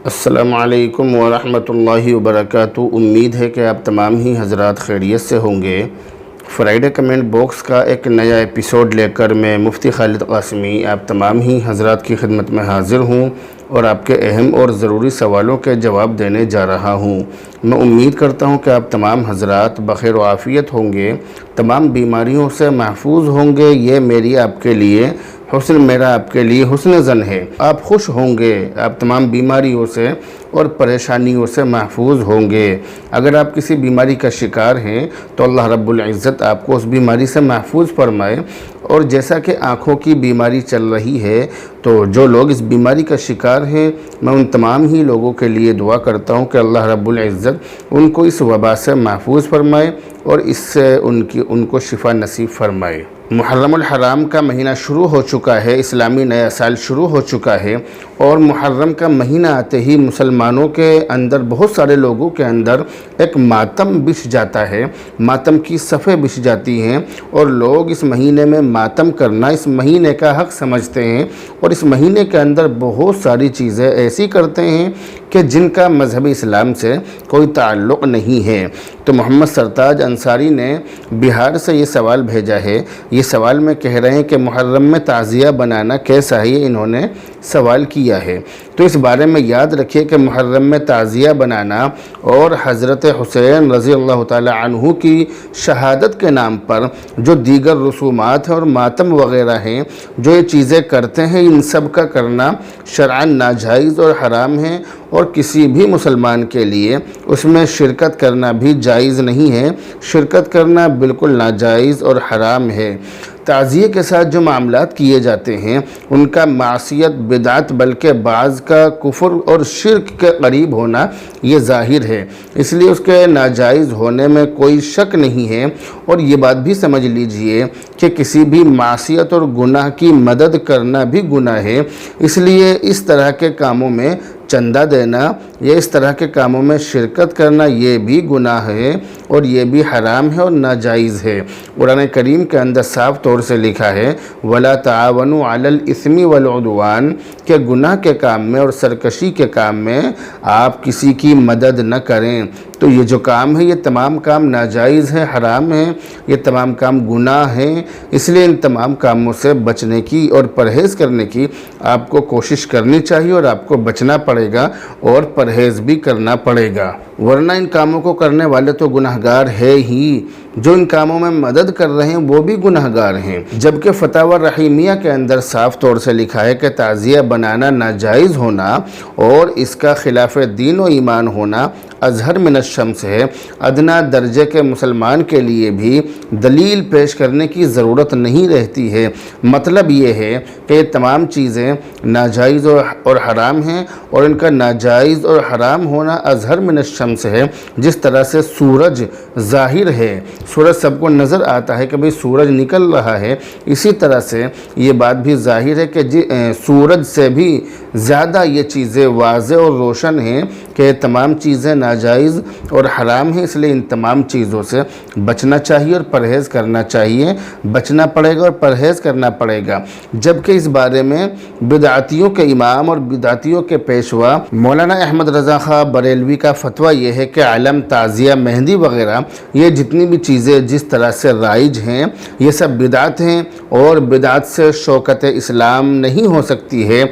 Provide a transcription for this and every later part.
السلام علیکم ورحمۃ اللہ وبرکاتہ۔ امید ہے کہ آپ تمام ہی حضرات خیریت سے ہوں گے۔ فرائیڈے کمنٹ باکس کا ایک نیا ایپیسوڈ لے کر میں مفتی خالد قاسمی آپ تمام ہی حضرات کی خدمت میں حاضر ہوں اور آپ کے اہم اور ضروری سوالوں کے جواب دینے جا رہا ہوں۔ میں امید کرتا ہوں کہ آپ تمام حضرات بخیر و عافیت ہوں گے، تمام بیماریوں سے محفوظ ہوں گے۔ یہ میرا آپ کے لیے حسن ظن ہے۔ آپ خوش ہوں گے، آپ تمام بیماریوں سے اور پریشانیوں سے محفوظ ہوں گے۔ اگر آپ کسی بیماری کا شکار ہیں تو اللہ رب العزت آپ کو اس بیماری سے محفوظ فرمائے۔ اور جیسا کہ آنکھوں کی بیماری چل رہی ہے تو جو لوگ اس بیماری کا شکار ہیں، میں ان تمام ہی لوگوں کے لیے دعا کرتا ہوں کہ اللہ رب العزت ان کو اس وبا سے محفوظ فرمائے اور اس سے ان کو شفا نصیب فرمائے۔ محرم الحرام کا مہینہ شروع ہو چکا ہے، اسلامی نیا سال شروع ہو چکا ہے، اور محرم کا مہینہ آتے ہی مسلمانوں کے اندر، بہت سارے لوگوں کے اندر ایک ماتم بچھ جاتا ہے، ماتم کی صفیں بچھ جاتی ہیں، اور لوگ اس مہینے میں ماتم کرنا اس مہینے کا حق سمجھتے ہیں، اور اس مہینے کے اندر بہت ساری چیزیں ایسی کرتے ہیں کہ جن کا مذہب اسلام سے کوئی تعلق نہیں ہے۔ تو محمد سرتاج انصاری نے بہار سے یہ سوال بھیجا ہے۔ یہ سوال میں کہہ رہے ہیں کہ محرم میں تعزیہ بنانا کیسا ہے، انہوں نے سوال کیا ہے۔ تو اس بارے میں یاد رکھیے کہ محرم میں تعزیہ بنانا اور حضرت حسین رضی اللہ تعالی عنہ کی شہادت کے نام پر جو دیگر رسومات ہیں اور ماتم وغیرہ ہیں، جو یہ چیزیں کرتے ہیں، ان سب کا کرنا شرعاً ناجائز اور حرام ہے، اور کسی بھی مسلمان کے لیے اس میں شرکت کرنا بھی جائز نہیں ہے۔ شرکت کرنا بالکل ناجائز اور حرام ہے۔ تعزیے کے ساتھ جو معاملات کیے جاتے ہیں ان کا معصیت، بدعت، بلکہ بعض کا کفر اور شرک کے قریب ہونا یہ ظاہر ہے، اس لیے اس کے ناجائز ہونے میں کوئی شک نہیں ہے۔ اور یہ بات بھی سمجھ لیجئے کہ کسی بھی معصیت اور گناہ کی مدد کرنا بھی گناہ ہے، اس لیے اس طرح کے کاموں میں چندہ دینا یا اس طرح کے کاموں میں شرکت کرنا یہ بھی گناہ ہے اور یہ بھی حرام ہے اور ناجائز ہے۔ قرآن کریم کے اندر صاف طور سے لکھا ہے وَلَا تَعَاوَنُوا عَلَى الْإِثْمِ وَالْعُدْوَانِ، کہ گناہ کے کام میں اور سرکشی کے کام میں آپ کسی کی مدد نہ کریں۔ تو یہ جو کام ہے یہ تمام کام ناجائز ہیں، حرام ہیں، یہ تمام کام گناہ ہیں، اس لیے ان تمام کاموں سے بچنے کی اور پرہیز کرنے کی آپ کو کوشش کرنی چاہیے، اور آپ کو بچنا پڑے گا اور پرہیز بھی کرنا پڑے گا، ورنہ ان کاموں کو کرنے والے تو گناہگار ہے ہی، جو ان کاموں میں مدد کر رہے ہیں وہ بھی گناہگار ہیں۔ جبکہ فتاوی رحیمیہ کے اندر صاف طور سے لکھا ہے کہ تعزیہ بنانا ناجائز ہونا اور اس کا خلاف دین و ایمان ہونا اظہر من الشمس ہے۔ ادنا درجے کے مسلمان کے لیے بھی دلیل پیش کرنے کی ضرورت نہیں رہتی ہے۔ مطلب یہ ہے کہ یہ تمام چیزیں ناجائز اور حرام ہیں، اور ان کا ناجائز اور حرام ہونا اظہر من الشمس ہے۔ جس طرح سے سورج ظاہر ہے، سورج سب کو نظر آتا ہے کہ بھئی سورج نکل رہا ہے، اسی طرح سے یہ بات بھی ظاہر ہے کہ سورج سے بھی زیادہ یہ چیزیں واضح اور روشن ہیں کہ یہ تمام چیزیں ناجائز اور حرام ہیں، اس لیے ان تمام چیزوں سے بچنا چاہیے اور پرہیز کرنا چاہیے، بچنا پڑے گا اور پرہیز کرنا پڑے گا۔ جبکہ اس بارے میں بدعتیوں کے امام اور بدعتیوں کے پیشوا مولانا احمد رضا خاں بریلوی کا فتویٰ یہ ہے کہ علم، تعزیہ، مہندی وغیرہ یہ جتنی بھی چیزیں جس طرح سے رائج ہیں یہ سب بدعت ہیں، اور بدعت سے شوکت اسلام نہیں ہو سکتی ہے۔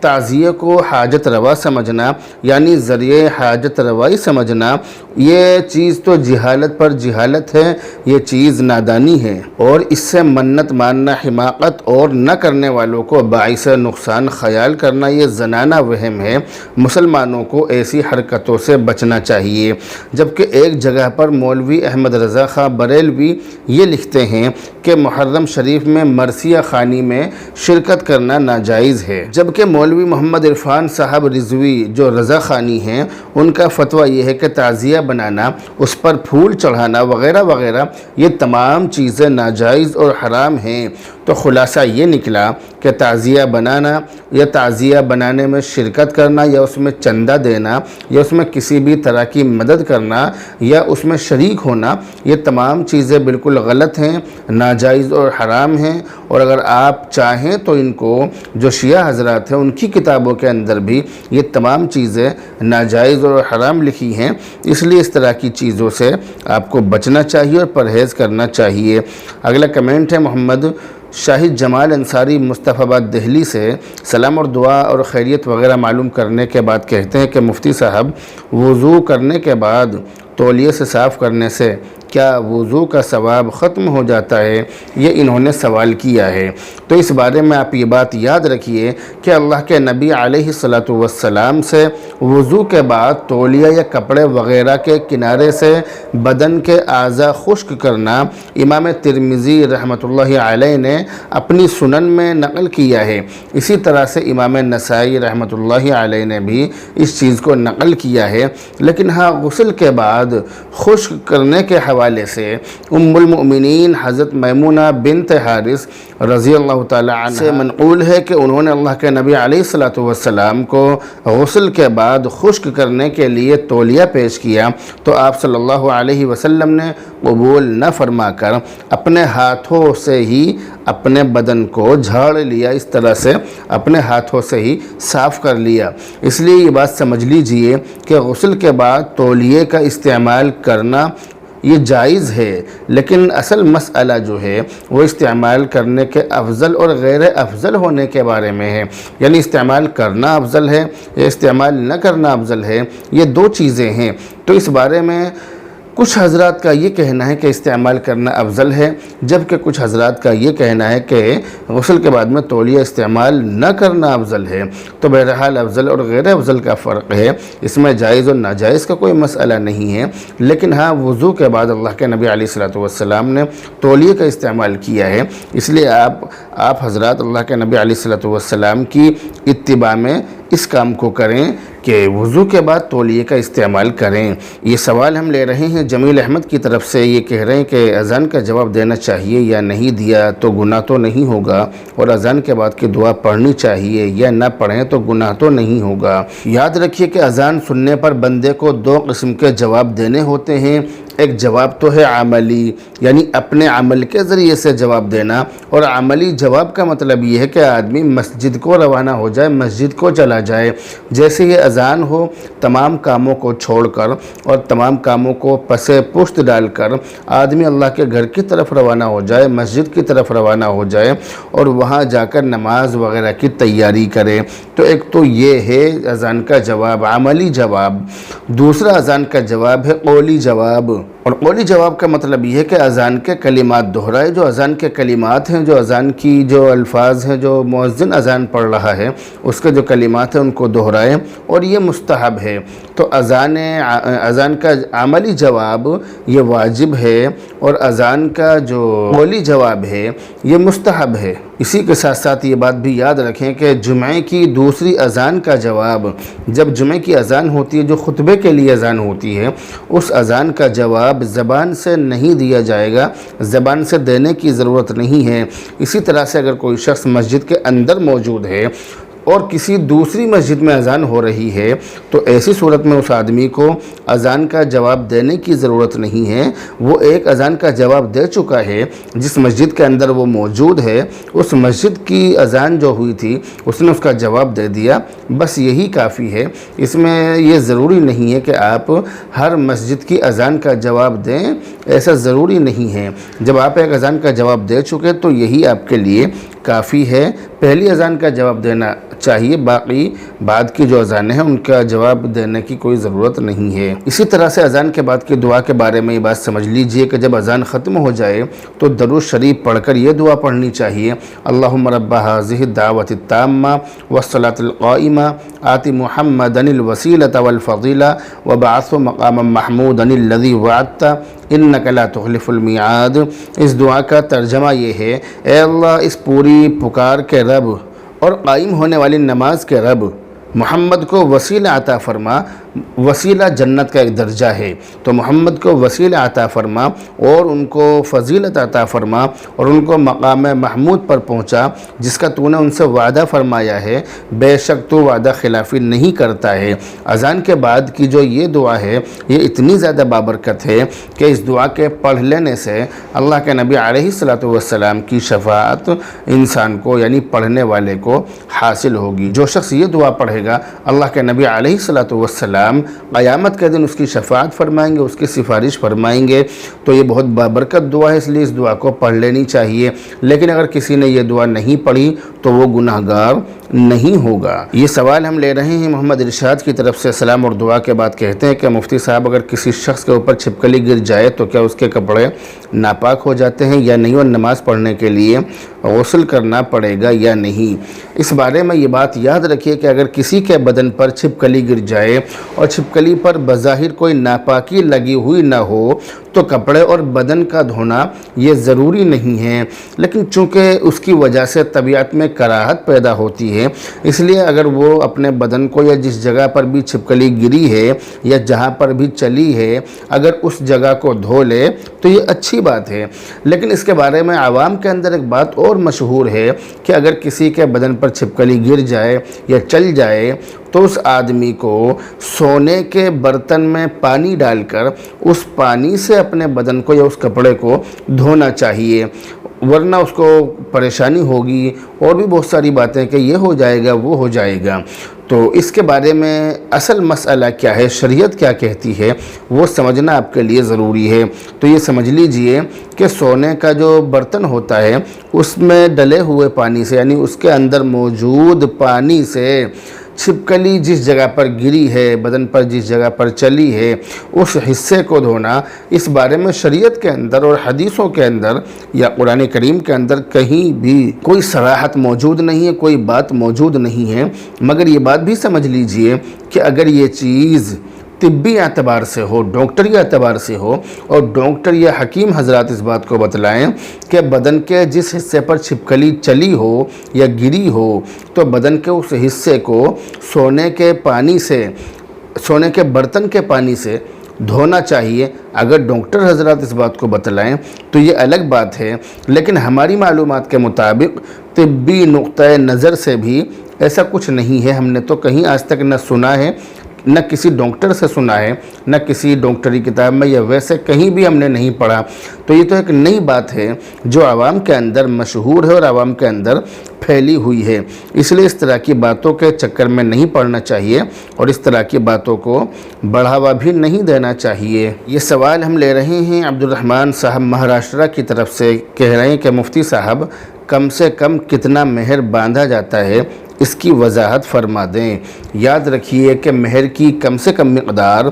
تعزیہ کو حاجت روا سمجھنا، یعنی ذریعہ حاجت روائی سمجھنا، یہ چیز تو جہالت پر جہالت ہے، یہ چیز نادانی ہے، اور اس سے منت ماننا حماقت اور نہ کرنے والوں کو باعث نقصان خیال کرنا یہ زنانہ وہم ہے۔ مسلمانوں کو ایسی حرکتوں سے بچنا چاہیے۔ جبکہ ایک جگہ پر مولوی احمد رضا خاں بریلوی یہ لکھتے ہیں کہ محرم شریف میں مرثیہ خوانی میں شرکت کرنا ناجائز ہے، جبکہ مولوی محمد عرفان صاحب رضوی جو رضا خوانی ہیں ان کا فتویٰ یہ ہے کہ تعزیہ بنانا، اس پر پھول چڑھانا وغیرہ وغیرہ یہ تمام چیزیں ناجائز اور حرام ہیں۔ تو خلاصہ یہ نکلا کہ تعزیہ بنانا یا تعزیہ بنانے میں شرکت کرنا یا اس میں چندہ دینا یا اس میں کسی بھی طرح کی مدد کرنا یا اس میں شریک ہونا، یہ تمام چیزیں بالکل غلط ہیں، ناجائز اور حرام ہیں۔ اور اگر آپ چاہیں تو ان کو جو شیعہ حضرات ہیں ان کی کتابوں کے اندر بھی یہ تمام چیزیں ناجائز اور حرام لکھی ہیں، اس لیے اس طرح کی چیزوں سے آپ کو بچنا چاہیے اور پرہیز کرنا چاہیے۔ اگلا کمنٹ ہے محمد شاہد جمال انصاری مصطفیٰ آباد دہلی سے، سلام اور دعا اور خیریت وغیرہ معلوم کرنے کے بعد کہتے ہیں کہ مفتی صاحب، وضو کرنے کے بعد تولیے سے صاف کرنے سے کیا وضو کا ثواب ختم ہو جاتا ہے؟ یہ انہوں نے سوال کیا ہے۔ تو اس بارے میں آپ یہ بات یاد رکھیے کہ اللہ کے نبی علیہ الصلاۃ والسلام سے وضو کے بعد تولیہ یا کپڑے وغیرہ کے کنارے سے بدن کے اعضاء خشک کرنا امام ترمذی رحمۃ اللہ علیہ نے اپنی سنن میں نقل کیا ہے۔ اسی طرح سے امام نسائی رحمۃ اللہ علیہ نے بھی اس چیز کو نقل کیا ہے۔ لیکن ہاں، غسل کے بعد خشک کرنے کے حوالے سے ام المؤمنین حضرت میمونہ بنت حارث رضی اللہ تعالی عنہ سے منقول ہے کہ انہوں نے اللہ کے نبی علیہ الصلاۃ والسلام کو غسل کے بعد خشک کرنے کے لیے تولیہ پیش کیا تو آپ صلی اللہ علیہ وسلم نے قبول نہ فرما کر اپنے ہاتھوں سے ہی اپنے بدن کو جھاڑ لیا، اس طرح سے اپنے ہاتھوں سے ہی صاف کر لیا۔ اس لیے یہ بات سمجھ لیجئے کہ غسل کے بعد تولیے کا استعمال کرنا یہ جائز ہے، لیکن اصل مسئلہ جو ہے وہ استعمال کرنے کے افضل اور غیر افضل ہونے کے بارے میں ہے، یعنی استعمال کرنا افضل ہے یا استعمال نہ کرنا افضل ہے، یہ دو چیزیں ہیں۔ تو اس بارے میں کچھ حضرات کا یہ کہنا ہے کہ استعمال کرنا افضل ہے، جبکہ کچھ حضرات کا یہ کہنا ہے کہ غسل کے بعد میں تولیہ استعمال نہ کرنا افضل ہے۔ تو بہرحال افضل اور غیر افضل کا فرق ہے، اس میں جائز اور ناجائز کا کوئی مسئلہ نہیں ہے۔ لیکن ہاں، وضو کے بعد اللہ کے نبی علیہ الصلوۃ والسلام نے تولیہ کا استعمال کیا ہے، اس لیے آپ حضرات اللہ کے نبی علیہ الصلوۃ والسلام کی اتباع میں اس کام کو کریں کہ وضو کے بعد تولیے کا استعمال کریں۔ یہ سوال ہم لے رہے ہیں جمیل احمد کی طرف سے، یہ کہہ رہے ہیں کہ اذان کا جواب دینا چاہیے یا نہیں دیا تو گناہ تو نہیں ہوگا، اور اذان کے بعد کی دعا پڑھنی چاہیے یا نہ پڑھیں تو گناہ تو نہیں ہوگا۔ یاد رکھیے کہ اذان سننے پر بندے کو دو قسم کے جواب دینے ہوتے ہیں۔ ایک جواب تو ہے عملی، یعنی اپنے عمل کے ذریعے سے جواب دینا، اور عملی جواب کا مطلب یہ ہے کہ آدمی مسجد کو روانہ ہو جائے، مسجد کو چلا جائے۔ جیسے یہ اذان ہو، تمام کاموں کو چھوڑ کر اور تمام کاموں کو پس پشت ڈال کر آدمی اللہ کے گھر کی طرف روانہ ہو جائے، مسجد کی طرف روانہ ہو جائے اور وہاں جا کر نماز وغیرہ کی تیاری کرے۔ تو ایک تو یہ ہے اذان کا جواب، عملی جواب۔ دوسرا اذان کا جواب ہے قولی جواب، اور قولی جواب کا مطلب یہ ہے کہ اذان کے کلمات دہرائے، جو اذان کے کلمات ہیں، جو اذان کی جو الفاظ ہیں، جو مؤذن اذان پڑھ رہا ہے اس کے جو کلمات ہیں ان کو دہرائے، اور یہ مستحب ہے۔ تو اذان کا عملی جواب یہ واجب ہے، اور اذان کا جو قولی جواب ہے یہ مستحب ہے۔ اسی کے ساتھ ساتھ یہ بات بھی یاد رکھیں کہ جمعے کی دوسری اذان کا جواب، جب جمعے کی اذان ہوتی ہے جو خطبے کے لیے اذان ہوتی ہے، اس اذان کا جواب زبان سے نہیں دیا جائے گا، زبان سے دینے کی ضرورت نہیں ہے۔ اسی طرح سے اگر کوئی شخص مسجد کے اندر موجود ہے اور کسی دوسری مسجد میں اذان ہو رہی ہے تو ایسی صورت میں اس آدمی کو اذان کا جواب دینے کی ضرورت نہیں ہے۔ وہ ایک اذان کا جواب دے چکا ہے، جس مسجد کے اندر وہ موجود ہے اس مسجد کی اذان جو ہوئی تھی اس نے اس کا جواب دے دیا، بس یہی کافی ہے۔ اس میں یہ ضروری نہیں ہے کہ آپ ہر مسجد کی اذان کا جواب دیں، ایسا ضروری نہیں ہے۔ جب آپ ایک اذان کا جواب دے چکے تو یہی آپ کے لیے کافی ہے۔ پہلی اذان کا جواب دینا چاہیے، باقی بعد کی جو اذانیں ہیں ان کا جواب دینے کی کوئی ضرورت نہیں ہے۔ اسی طرح سے اذان کے بعد کی دعا کے بارے میں یہ بات سمجھ لیجئے کہ جب اذان ختم ہو جائے تو درود شریف پڑھ کر یہ دعا پڑھنی چاہیے، اللہم رب ھذہ الدعوۃ التامہ والصلاۃ القائمہ آت محمدا الوسیلۃ والفضیلہ وابعثہ مقاما محمودا الذی وعدتہ انک لا تخلف المیعاد۔ اس دعا کا ترجمہ یہ ہے، اے اللہ، اس پوری پکار کے رب اور قائم ہونے والی نماز کے رب، محمد کو وسیلہ عطا فرما۔ وسیلہ جنت کا ایک درجہ ہے، تو محمد کو وسیلہ عطا فرما اور ان کو فضیلت عطا فرما اور ان کو مقام محمود پر پہنچا جس کا تو نے ان سے وعدہ فرمایا ہے۔ بے شک تو وعدہ خلافی نہیں کرتا ہے۔ اذان کے بعد کی جو یہ دعا ہے یہ اتنی زیادہ بابرکت ہے کہ اس دعا کے پڑھ لینے سے اللہ کے نبی علیہ الصلوۃ والسلام کی شفاعت انسان کو یعنی پڑھنے والے کو حاصل ہوگی۔ جو شخص یہ دعا پڑھے گا اللہ کے نبی علیہ الصلوۃ والسلام قیامت کے دن اس کی شفاعت فرمائیں گے، اس کی سفارش فرمائیں گے۔ تو یہ بہت بابرکت دعا ہے، اس لیے اس دعا کو پڑھ لینی چاہیے۔ لیکن اگر کسی نے یہ دعا نہیں پڑھی تو وہ گناہ گار نہیں ہوگا۔ یہ سوال ہم لے رہے ہیں محمد ارشاد کی طرف سے۔ سلام اور دعا کے بعد کہتے ہیں کہ مفتی صاحب اگر کسی شخص کے اوپر چھپکلی گر جائے تو کیا اس کے کپڑے ناپاک ہو جاتے ہیں یا نہیں، اور نماز پڑھنے کے لیے غسل کرنا پڑے گا یا نہیں؟ اس بارے میں یہ بات یاد رکھیے کہ اگر کسی کے بدن پر چھپکلی گر جائے اور چھپکلی پر بظاہر کوئی ناپاکی لگی ہوئی نہ ہو تو کپڑے اور بدن کا دھونا یہ ضروری نہیں ہے، لیکن چونکہ اس کی وجہ سے طبیعت میں کراہت پیدا ہوتی ہے، اس لیے اگر وہ اپنے بدن کو یا جس جگہ پر بھی چھپکلی گری ہے یا جہاں پر بھی چلی ہے اگر اس جگہ کو دھو لے تو یہ اچھی بات ہے۔ لیکن اس کے بارے میں عوام کے اندر ایک بات اور مشہور ہے کہ اگر کسی کے بدن پر چھپکلی گر جائے یا چل جائے تو اس آدمی کو سونے کے برتن میں پانی ڈال کر اس پانی سے اپنے بدن کو یا اس کپڑے کو دھونا چاہیے، ورنہ اس کو پریشانی ہوگی اور بھی بہت ساری باتیں کہ یہ ہو جائے گا وہ ہو جائے گا۔ تو اس کے بارے میں اصل مسئلہ کیا ہے، شریعت کیا کہتی ہے، وہ سمجھنا آپ کے لیے ضروری ہے۔ تو یہ سمجھ لیجئے کہ سونے کا جو برتن ہوتا ہے اس میں ڈلے ہوئے پانی سے یعنی اس کے اندر موجود پانی سے چھپکلی جس جگہ پر گری ہے، بدن پر جس جگہ پر چلی ہے، اس حصے کو دھونا، اس بارے میں شریعت کے اندر اور حدیثوں کے اندر یا قرآن کریم کے اندر کہیں بھی کوئی صراحت موجود نہیں ہے، کوئی بات موجود نہیں ہے۔ مگر یہ بات بھی سمجھ لیجئے کہ اگر یہ چیز طبی اعتبار سے ہو، ڈاکٹری اعتبار سے ہو اور ڈاکٹر یا حکیم حضرات اس بات کو بتلائیں کہ بدن کے جس حصے پر چھپکلی چلی ہو یا گری ہو تو بدن کے اس حصے کو سونے کے برتن کے پانی سے دھونا چاہیے، اگر ڈاکٹر حضرات اس بات کو بتلائیں تو یہ الگ بات ہے۔ لیکن ہماری معلومات کے مطابق طبی نقطۂ نظر سے بھی ایسا کچھ نہیں ہے۔ ہم نے تو کہیں آج تک نہ سنا ہے، نہ کسی ڈاکٹر سے سنا ہے، نہ کسی ڈاکٹری کتاب میں یا ویسے کہیں بھی ہم نے نہیں پڑھا۔ تو یہ تو ایک نئی بات ہے جو عوام کے اندر مشہور ہے اور عوام کے اندر پھیلی ہوئی ہے، اس لیے اس طرح کی باتوں کے چکر میں نہیں پڑنا چاہیے اور اس طرح کی باتوں کو بڑھاوا بھی نہیں دینا چاہیے۔ یہ سوال ہم لے رہے ہیں عبد الرحمن صاحب مہاراشٹرا کی طرف سے، کہہ رہے ہیں کہ مفتی صاحب کم سے کم کتنا مہر باندھا جاتا ہے، اس کی وضاحت فرما دیں۔ یاد رکھیے کہ مہر کی کم سے کم مقدار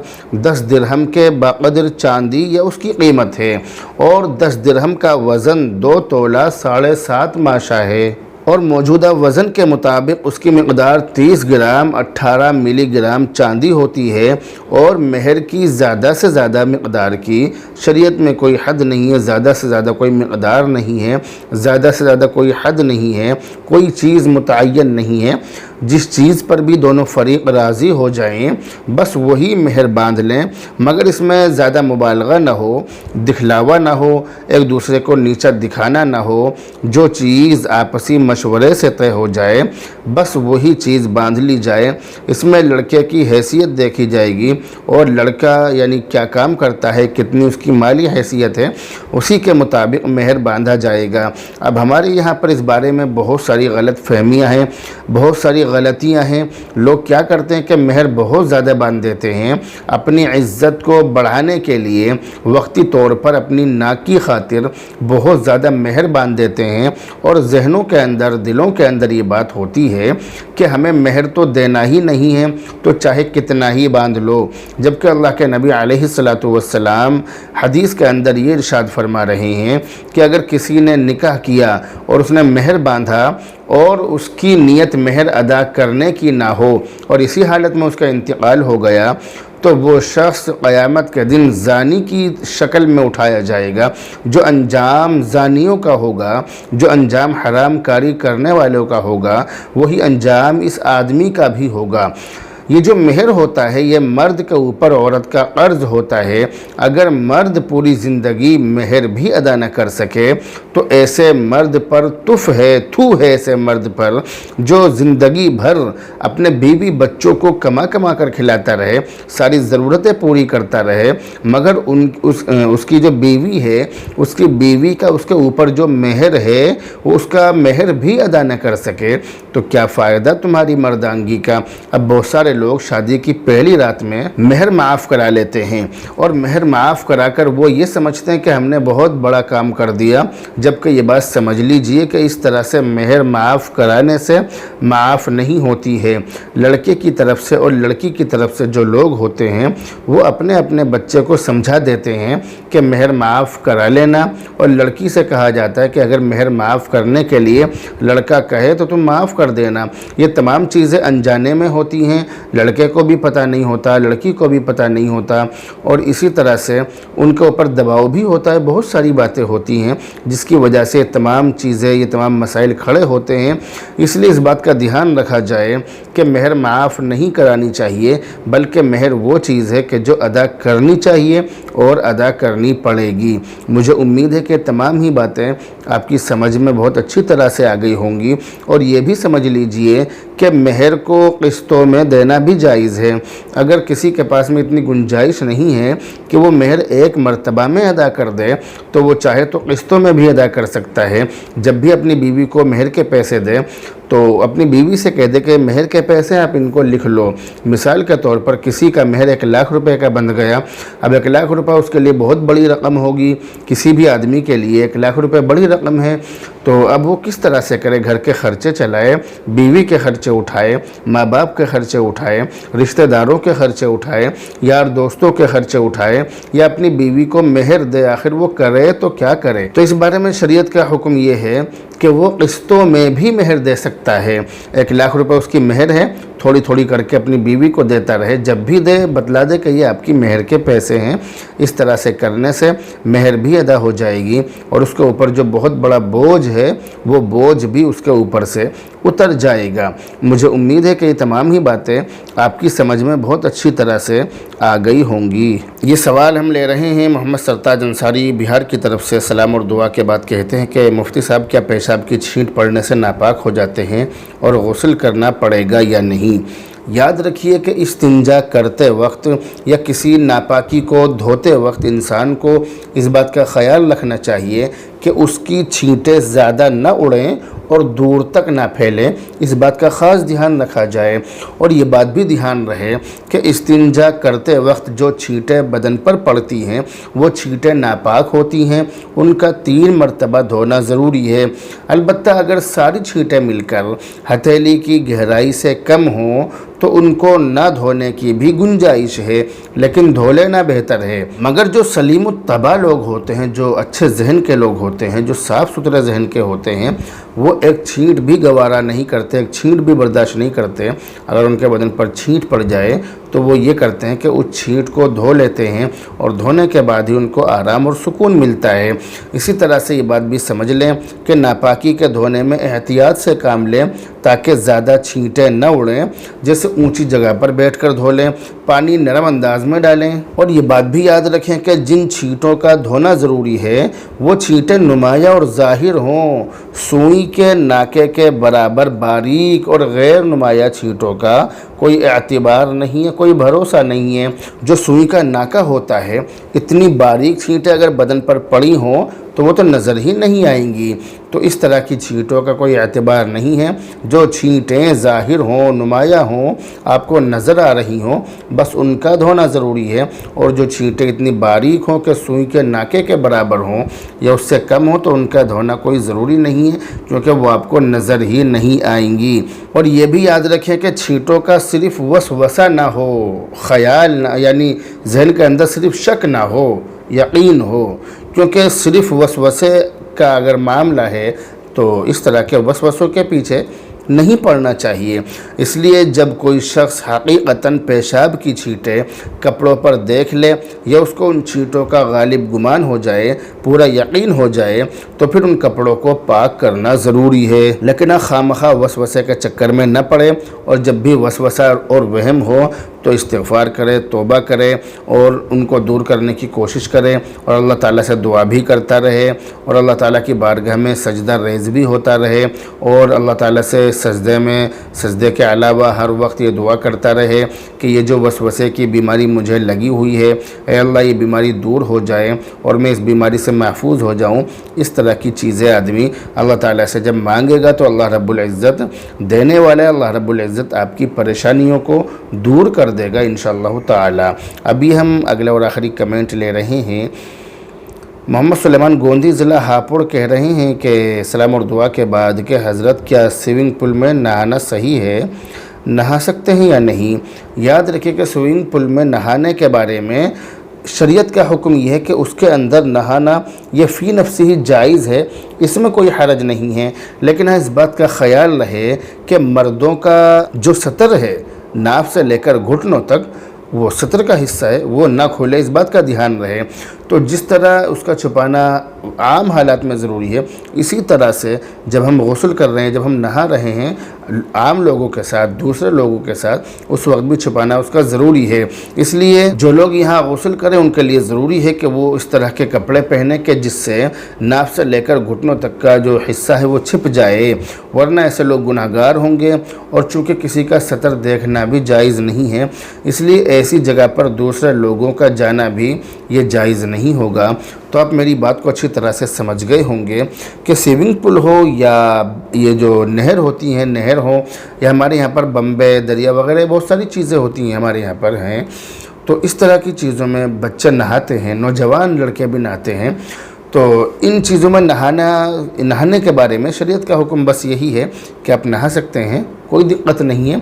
10 درہم کے بقدر چاندی یا اس کی قیمت ہے، اور 10 درہم کا وزن 2 تولہ 7.5 ماشا ہے، اور موجودہ وزن کے مطابق اس کی مقدار 30 گرام 18 ملی گرام چاندی ہوتی ہے۔ اور مہر کی زیادہ سے زیادہ مقدار کی شریعت میں کوئی حد نہیں ہے، زیادہ سے زیادہ کوئی مقدار نہیں ہے، زیادہ سے زیادہ کوئی حد نہیں ہے، کوئی چیز متعین نہیں ہے۔ جس چیز پر بھی دونوں فریق راضی ہو جائیں بس وہی مہر باندھ لیں، مگر اس میں زیادہ مبالغہ نہ ہو، دکھلاوا نہ ہو، ایک دوسرے کو نیچا دکھانا نہ ہو۔ جو چیز آپسی مشورے سے طے ہو جائے بس وہی چیز باندھ لی جائے۔ اس میں لڑکے کی حیثیت دیکھی جائے گی اور لڑکا یعنی کیا کام کرتا ہے، کتنی اس کی مالی حیثیت ہے، اسی کے مطابق مہر باندھا جائے گا۔ اب ہمارے یہاں پر اس بارے میں بہت ساری غلط فہمیاں ہیں، بہت ساری غلطیاں ہیں۔ لوگ کیا کرتے ہیں کہ مہر بہت زیادہ باندھ دیتے ہیں، اپنی عزت کو بڑھانے کے لیے وقتی طور پر اپنی ناک کی خاطر بہت زیادہ مہر باندھ دیتے ہیں، اور ذہنوں کے اندر دلوں کے اندر یہ بات ہوتی ہے کہ ہمیں مہر تو دینا ہی نہیں ہے تو چاہے کتنا ہی باندھ لو، جبکہ اللہ کے نبی علیہ الصلوۃ والسلام حدیث کے اندر یہ ارشاد فرما رہے ہیں کہ اگر کسی نے نکاح کیا اور اس نے مہر باندھا اور اس کی نیت مہر ادا کرنے کی نہ ہو اور اسی حالت میں اس کا انتقال ہو گیا تو وہ شخص قیامت کے دن زانی کی شکل میں اٹھایا جائے گا۔ جو انجام زانیوں کا ہوگا، جو انجام حرام کاری کرنے والوں کا ہوگا، وہی انجام اس آدمی کا بھی ہوگا۔ یہ جو مہر ہوتا ہے یہ مرد کے اوپر عورت کا قرض ہوتا ہے۔ اگر مرد پوری زندگی مہر بھی ادا نہ کر سکے تو ایسے مرد پر تف ہے، تھو ہے ایسے مرد پر جو زندگی بھر اپنے بیوی بچوں کو کما کما کر کھلاتا رہے، ساری ضرورتیں پوری کرتا رہے، مگر اس کی جو بیوی ہے، اس کی بیوی کا اس کے اوپر جو مہر ہے وہ اس کا مہر بھی ادا نہ کر سکے تو کیا فائدہ تمہاری مردانگی کا۔ اب بہت سارے لوگ شادی کی پہلی رات میں مہر معاف کرا لیتے ہیں، اور مہر معاف کرا کر وہ یہ سمجھتے ہیں کہ ہم نے بہت بڑا کام کر دیا، جبکہ یہ بات سمجھ لیجئے کہ اس طرح سے مہر معاف کرانے سے معاف نہیں ہوتی ہے۔ لڑکے کی طرف سے اور لڑکی کی طرف سے جو لوگ ہوتے ہیں وہ اپنے اپنے بچے کو سمجھا دیتے ہیں کہ مہر معاف کرا لینا، اور لڑکی سے کہا جاتا ہے کہ اگر مہر معاف کرنے کے لیے لڑکا کہے تو تم معاف کر دینا۔ یہ تمام چیزیں انجانے میں ہوتی ہیں، لڑکے کو بھی پتہ نہیں ہوتا، لڑکی کو بھی پتہ نہیں ہوتا، اور اسی طرح سے ان کے اوپر دباؤ بھی ہوتا ہے۔ بہت ساری باتیں ہوتی ہیں جس کی وجہ سے تمام چیزیں، یہ تمام مسائل کھڑے ہوتے ہیں۔ اس لیے اس بات کا دھیان رکھا جائے کہ مہر معاف نہیں کرانی چاہیے، بلکہ مہر وہ چیز ہے کہ جو ادا کرنی چاہیے اور ادا کرنی پڑے گی۔ مجھے امید ہے کہ تمام ہی باتیں آپ کی سمجھ میں بہت اچھی طرح سے آ گئی ہوں گی، اور یہ بھی سمجھ لیجئے کہ مہر کو قسطوں میں دینا بھی جائز ہے۔ اگر کسی کے پاس میں اتنی گنجائش نہیں ہے کہ وہ مہر ایک مرتبہ میں ادا کر دے تو وہ چاہے تو قسطوں میں بھی ادا کر سکتا ہے۔ جب بھی اپنی بیوی کو مہر کے پیسے دے تو اپنی بیوی سے کہہ دے کہ مہر کے پیسے آپ ان کو لکھ لو۔ مثال کے طور پر کسی کا مہر 1,00,000 روپے کا بن گیا، اب 1,00,000 روپے اس کے لیے بہت بڑی رقم ہوگی، کسی بھی آدمی کے لیے 1,00,000 روپے بڑی رقم ہے، تو اب وہ کس طرح سے کرے؟ گھر کے خرچے چلائے، بیوی کے خرچے اٹھائے، ماں باپ کے خرچے اٹھائے، رشتہ داروں کے خرچے اٹھائے، یار دوستوں کے خرچے اٹھائے، یا اپنی بیوی کو مہر دے؟ آخر وہ کرے تو کیا کرے؟ تو اس بارے میں شریعت کا حکم یہ ہے کہ وہ قسطوں میں بھی مہر دے سکتا ہے۔ 1,00,000 روپے اس کی مہر ہے، تھوڑی تھوڑی کر کے اپنی بیوی کو دیتا رہے، جب بھی دے بتلا دے کہ یہ آپ کی مہر کے پیسے ہیں۔ اس طرح سے کرنے سے مہر بھی ادا ہو جائے گی، اور اس کے اوپر جو بہت بڑا بوجھ ہے وہ بوجھ بھی اس کے اوپر سے اتر جائے گا۔ مجھے امید ہے کہ یہ تمام ہی باتیں آپ کی سمجھ میں بہت اچھی طرح سے آ گئی ہوں گی۔ یہ سوال ہم لے رہے ہیں محمد سرتاج انصاری بہار کی طرف سے۔ سلام اور دعا کے بعد کہتے ہیں کہ مفتی صاحب کیا پیشاب کی چھینٹ پڑنے سے ناپاک ہو جاتے ہیں اور غسل کرنا پڑے گا یا نہیں؟ یاد رکھیے کہ استنجا کرتے وقت یا کسی ناپاکی کو دھوتے وقت انسان کو اس بات کا خیال رکھنا چاہیے کہ اس کی چھینٹیں زیادہ نہ اڑیں اور دور تک نہ پھیلیں۔ اس بات کا خاص دھیان رکھا جائے، اور یہ بات بھی دھیان رہے کہ استنجا کرتے وقت جو چھینٹیں بدن پر پڑتی ہیں وہ چھینٹیں ناپاک ہوتی ہیں، ان کا 3 مرتبہ دھونا ضروری ہے۔ البتہ اگر ساری چھینٹیں مل کر ہتھیلی کی گہرائی سے کم ہوں تو ان کو نہ دھونے کی بھی گنجائش ہے، لیکن دھو لینا بہتر ہے۔ مگر جو سلیم الطبع لوگ ہوتے ہیں، جو اچھے ذہن کے لوگ ہوتے ہیں، جو صاف ستھرے ذہن کے ہوتے ہیں، وہ ایک چھینٹ بھی گوارا نہیں کرتے، ایک چھینٹ بھی برداشت نہیں کرتے۔ اگر ان کے بدن پر چھینٹ پڑ جائے تو وہ یہ کرتے ہیں کہ اس چھینٹ کو دھو لیتے ہیں، اور دھونے کے بعد ہی ان کو آرام اور سکون ملتا ہے۔ اسی طرح سے یہ بات بھی سمجھ لیں کہ ناپاکی کے دھونے میں احتیاط سے کام لیں تاکہ زیادہ چھینٹیں نہ اڑیں۔ جیسے اونچی جگہ پر بیٹھ کر دھو لیں، پانی نرم انداز میں ڈالیں، اور یہ بات بھی یاد رکھیں کہ جن چھینٹوں کا دھونا ضروری ہے وہ چھینٹیں نمایاں اور ظاہر ہوں۔ سوئی کے ناکے کے برابر باریک اور غیر نمایاں چھینٹوں کا کوئی اعتبار نہیں ہے، کوئی بھروسہ نہیں ہے۔ جو سوئی کا ناکا ہوتا ہے، اتنی باریک چھینٹیں اگر بدن پر پڑی ہوں تو وہ تو نظر ہی نہیں آئیں گی۔ تو اس طرح کی چھینٹوں کا کوئی اعتبار نہیں ہے۔ جو چھینٹیں ظاہر ہوں، نمایاں ہوں، آپ کو نظر آ رہی ہوں، بس ان کا دھونا ضروری ہے، اور جو چھینٹیں اتنی باریک ہوں کہ سوئی کے ناکے کے برابر ہوں یا اس سے کم ہوں تو ان کا دھونا کوئی ضروری نہیں ہے، کیونکہ وہ آپ کو نظر ہی نہیں آئیں گی۔ اور یہ بھی یاد رکھیں کہ چھینٹوں کا صرف وسوسہ نہ ہو، خیال نہ، یعنی ذہن کے اندر صرف شک نہ ہو، یقین ہو، کیونکہ صرف وسوسے کا اگر معاملہ ہے تو اس طرح کے وسوسوں کے پیچھے نہیں پڑنا چاہیے۔ اس لیے جب کوئی شخص حقیقتاً پیشاب کی چھینٹیں کپڑوں پر دیکھ لے یا اس کو ان چھینٹوں کا غالب گمان ہو جائے، پورا یقین ہو جائے، تو پھر ان کپڑوں کو پاک کرنا ضروری ہے۔ لیکن خواہ وسوسے کے چکر میں نہ پڑے، اور جب بھی وسوسہ اور وہم ہو تو استغفار کرے، توبہ کرے اور ان کو دور کرنے کی کوشش کرے، اور اللہ تعالیٰ سے دعا بھی کرتا رہے، اور اللہ تعالیٰ کی بارگاہ میں سجدہ ریز بھی ہوتا رہے، اور اللہ تعالیٰ سے سجدے کے علاوہ ہر وقت یہ دعا کرتا رہے کہ یہ جو وسوسے کی بیماری مجھے لگی ہوئی ہے، اے اللہ یہ بیماری دور ہو جائے اور میں اس بیماری سے محفوظ ہو جاؤں۔ اس طرح کی چیزیں آدمی اللہ تعالیٰ سے جب مانگے گا تو اللہ رب العزت دینے والا ہے، اللہ رب العزت آپ کی پریشانیوں کو دور کر دے گا انشاءاللہ تعالی۔ ابھی ہم اگلا اور آخری کمنٹ لے رہے ہیں۔ محمد سلیمان گوندی ضلع ہاپوڑ کہہ رہے ہیں کہ سلام اور دعا کے بعد کہ حضرت کیا سوئمنگ پول میں نہانا صحیح ہے، نہا سکتے ہیں یا نہیں؟ یاد رکھیں کہ سوئمنگ پول میں نہانے کے بارے میں شریعت کا حکم یہ ہے کہ اس کے اندر نہانا یہ فی نفسی ہی جائز ہے، اس میں کوئی حرج نہیں ہے، لیکن اس بات کا خیال رہے کہ مردوں کا جو سطر ہے ناف سے لے کر گھٹنوں تک، وہ سطر کا حصہ ہے وہ نہ کھولے، اس بات کا دھیان رہے۔ تو جس طرح اس کا چھپانا عام حالات میں ضروری ہے، اسی طرح سے جب ہم غسل کر رہے ہیں، جب ہم نہا رہے ہیں عام لوگوں کے ساتھ، دوسرے لوگوں کے ساتھ، اس وقت بھی چھپانا اس کا ضروری ہے۔ اس لیے جو لوگ یہاں غسل کریں ان کے لیے ضروری ہے کہ وہ اس طرح کے کپڑے پہنے کہ جس سے ناف سے لے کر گھٹنوں تک کا جو حصہ ہے وہ چھپ جائے، ورنہ ایسے لوگ گناہ گار ہوں گے، اور چونکہ کسی کا سطر دیکھنا بھی جائز نہیں ہے، اس لیے ایسی جگہ پر دوسرے لوگوں کا جانا بھی یہ جائز نہیں ہوگا۔ تو آپ میری بات کو اچھی طرح سے سمجھ گئے ہوں گے کہ سوئمنگ پول ہو یا یہ جو نہر ہوتی ہیں، نہر ہو یا ہمارے یہاں پر بمبے دریا وغیرہ بہت ساری چیزیں ہوتی ہیں ہمارے یہاں پر ہیں، تو اس طرح کی چیزوں میں بچے نہاتے ہیں، نوجوان لڑکے بھی نہاتے ہیں۔ تو ان چیزوں میں نہانے کے بارے میں شریعت کا حکم بس یہی ہے کہ آپ نہا سکتے ہیں، کوئی دقت نہیں ہے،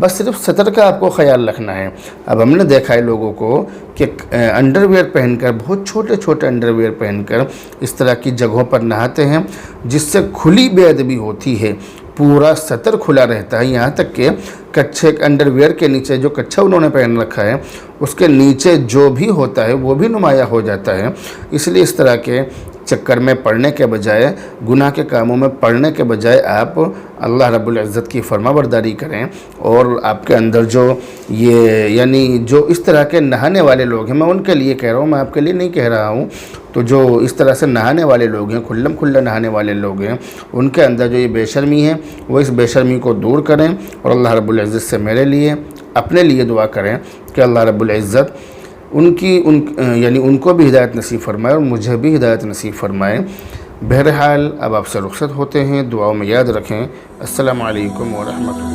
بس صرف سطر کا آپ کو خیال رکھنا ہے۔ اب ہم نے دیکھا ہے لوگوں کو کہ انڈر ویئر پہن کر، بہت چھوٹے چھوٹے انڈر ویئر پہن کر اس طرح کی جگہوں پر نہاتے ہیں، جس سے کھلی بے ادبی ہوتی ہے، پورا سطر کھلا رہتا ہے، یہاں تک کہ کچھے انڈر ویئر کے نیچے جو کچھا انہوں نے پہن رکھا ہے اس کے نیچے جو بھی ہوتا ہے وہ بھی نمایاں ہو جاتا ہے۔ اس لیے اس طرح کے چکر میں پڑنے کے بجائے، گناہ کے کاموں میں پڑنے کے بجائے آپ اللہ رب العزت کی فرما برداری کریں، اور آپ کے اندر جو یعنی جو اس طرح کے نہانے والے لوگ ہیں، میں ان کے لیے کہہ رہا ہوں، میں آپ کے لیے نہیں کہہ رہا ہوں، تو جو اس طرح سے نہانے والے لوگ ہیں، کھلم کھلا نہانے والے لوگ ہیں، ان کے اندر جو یہ بے شرمی ہے وہ اس بے شرمی کو دور کریں، اور اللہ رب العزت سے میرے لیے، اپنے لیے دعا کریں کہ اللہ رب العزت ان کو بھی ہدایت نصیب فرمائے اور مجھے بھی ہدایت نصیب فرمائے۔ بہرحال اب آپ سے رخصت ہوتے ہیں، دعاؤں میں یاد رکھیں۔ السلام علیکم ورحمۃ اللہ۔